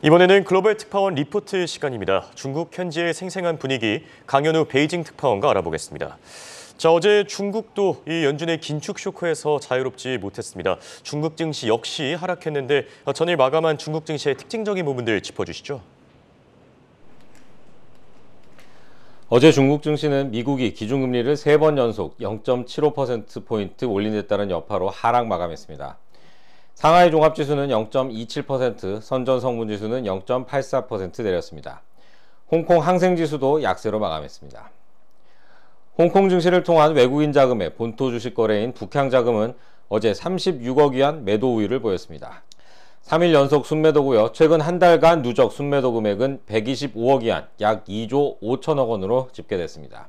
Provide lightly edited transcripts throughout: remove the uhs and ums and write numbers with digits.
이번에는 글로벌 특파원 리포트 시간입니다. 중국 현지의 생생한 분위기, 강현우 베이징 특파원과 알아보겠습니다. 자, 어제 중국도 이 연준의 긴축 쇼크에서 자유롭지 못했습니다. 중국 증시 역시 하락했는데 전일 마감한 중국 증시의 특징적인 부분들 짚어주시죠. 어제 중국 증시는 미국이 기준금리를 3번 연속 0.75%포인트 올린 데 따른 여파로 하락 마감했습니다. 상하이 종합지수는 0.27%, 선전 성분지수는 0.84% 내렸습니다. 홍콩 항생지수도 약세로 마감했습니다. 홍콩 증시를 통한 외국인 자금의 본토 주식 거래인 북향자금은 어제 36억 위안 매도 우위를 보였습니다. 3일 연속 순매도고요. 최근 한 달간 누적 순매도 금액은 125억 위안, 약 2조 5천억 원으로 집계됐습니다.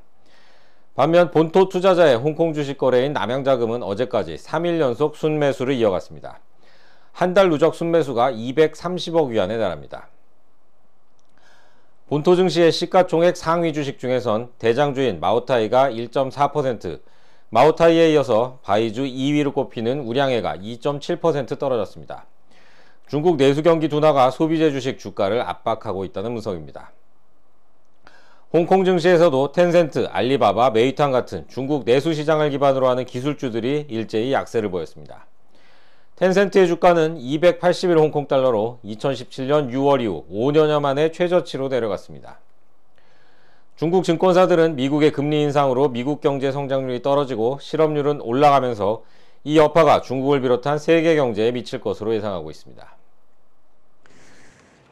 반면 본토 투자자의 홍콩 주식 거래인 남양자금은 어제까지 3일 연속 순매수를 이어갔습니다. 한 달 누적 순매수가 230억 위안에 달합니다. 본토 증시의 시가총액 상위 주식 중에선 대장주인 마오타이가 1.4%, 마오타이에 이어서 바이주 2위로 꼽히는 우량해가 2.7% 떨어졌습니다. 중국 내수 경기 둔화가 소비재 주식 주가를 압박하고 있다는 분석입니다. 홍콩 증시에서도 텐센트, 알리바바, 메이탄 같은 중국 내수 시장을 기반으로 하는 기술주들이 일제히 약세를 보였습니다. 텐센트의 주가는 281 홍콩 달러로 2017년 6월 이후 5년여 만에 최저치로 내려갔습니다. 중국 증권사들은 미국의 금리 인상으로 미국 경제 성장률이 떨어지고 실업률은 올라가면서 이 여파가 중국을 비롯한 세계 경제에 미칠 것으로 예상하고 있습니다.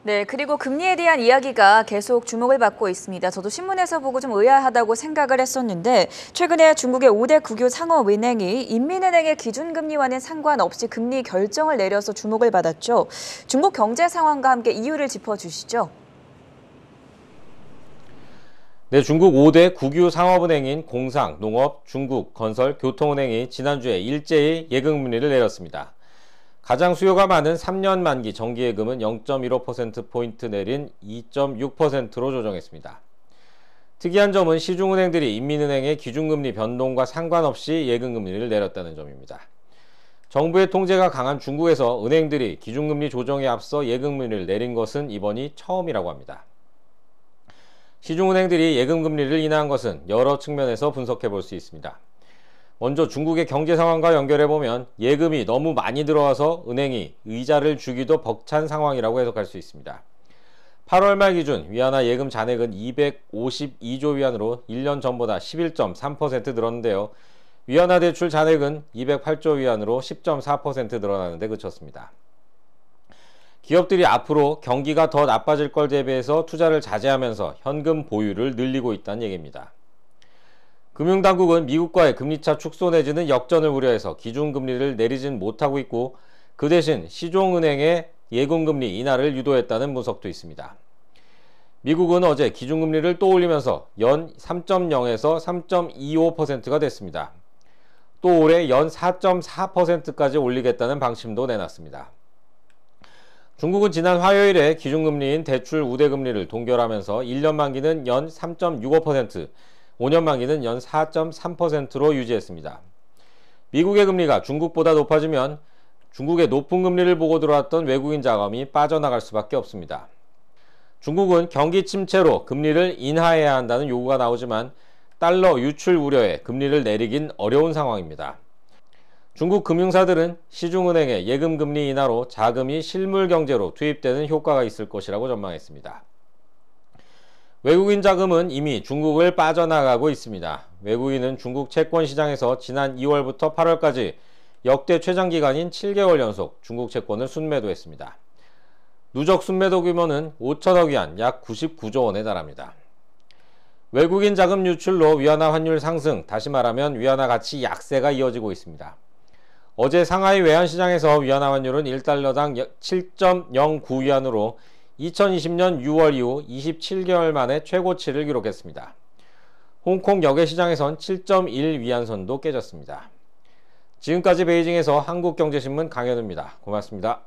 네, 그리고 금리에 대한 이야기가 계속 주목을 받고 있습니다. 저도 신문에서 보고 좀 의아하다고 생각을 했었는데 최근에 중국의 5대 국유 상업은행이 인민은행의 기준금리와는 상관없이 금리 결정을 내려서 주목을 받았죠. 중국 경제 상황과 함께 이유를 짚어주시죠. 네, 중국 5대 국유 상업은행인 공상, 농업, 중국, 건설, 교통은행이 지난주에 일제히 예금금리를 내렸습니다. 가장 수요가 많은 3년 만기 정기예금은 0.15%포인트 내린 2.6%로 조정했습니다. 특이한 점은 시중은행들이 인민은행의 기준금리 변동과 상관없이 예금금리를 내렸다는 점입니다. 정부의 통제가 강한 중국에서 은행들이 기준금리 조정에 앞서 예금금리를 내린 것은 이번이 처음이라고 합니다. 시중은행들이 예금금리를 인하한 것은 여러 측면에서 분석해 볼 수 있습니다. 먼저 중국의 경제 상황과 연결해보면 예금이 너무 많이 들어와서 은행이 이자를 주기도 벅찬 상황이라고 해석할 수 있습니다. 8월 말 기준 위안화 예금 잔액은 252조 위안으로 1년 전보다 11.3% 늘었는데요. 위안화 대출 잔액은 208조 위안으로 10.4% 늘어나는데 그쳤습니다. 기업들이 앞으로 경기가 더 나빠질 걸 대비해서 투자를 자제하면서 현금 보유를 늘리고 있다는 얘기입니다. 금융당국은 미국과의 금리차 축소 내지는 역전을 우려해서 기준금리를 내리진 못하고 있고 그 대신 시중은행의 예금금리 인하를 유도했다는 분석도 있습니다. 미국은 어제 기준금리를 또 올리면서 연 3.0에서 3.25%가 됐습니다. 또 올해 연 4.4%까지 올리겠다는 방침도 내놨습니다. 중국은 지난 화요일에 기준금리인 대출 우대금리를 동결하면서 1년 만기는 연 3.65%, 5년 만기는 연 4.3%로 유지했습니다. 미국의 금리가 중국보다 높아지면 중국의 높은 금리를 보고 들어왔던 외국인 자금이 빠져나갈 수밖에 없습니다. 중국은 경기 침체로 금리를 인하해야 한다는 요구가 나오지만 달러 유출 우려에 금리를 내리긴 어려운 상황입니다. 중국 금융사들은 시중은행의 예금금리 인하로 자금이 실물 경제로 투입되는 효과가 있을 것이라고 전망했습니다. 외국인 자금은 이미 중국을 빠져나가고 있습니다. 외국인은 중국 채권 시장에서 지난 2월부터 8월까지 역대 최장 기간인 7개월 연속 중국 채권을 순매도했습니다. 누적 순매도 규모는 5천억 위안, 약 99조 원에 달합니다. 외국인 자금 유출로 위안화 환율 상승, 다시 말하면 위안화 가치 약세가 이어지고 있습니다. 어제 상하이 외환시장에서 위안화 환율은 1달러당 7.09 위안으로 2020년 6월 이후 27개월 만에 최고치를 기록했습니다. 홍콩 역외시장에선 7.1 위안선도 깨졌습니다. 지금까지 베이징에서 한국경제신문 강현우입니다. 고맙습니다.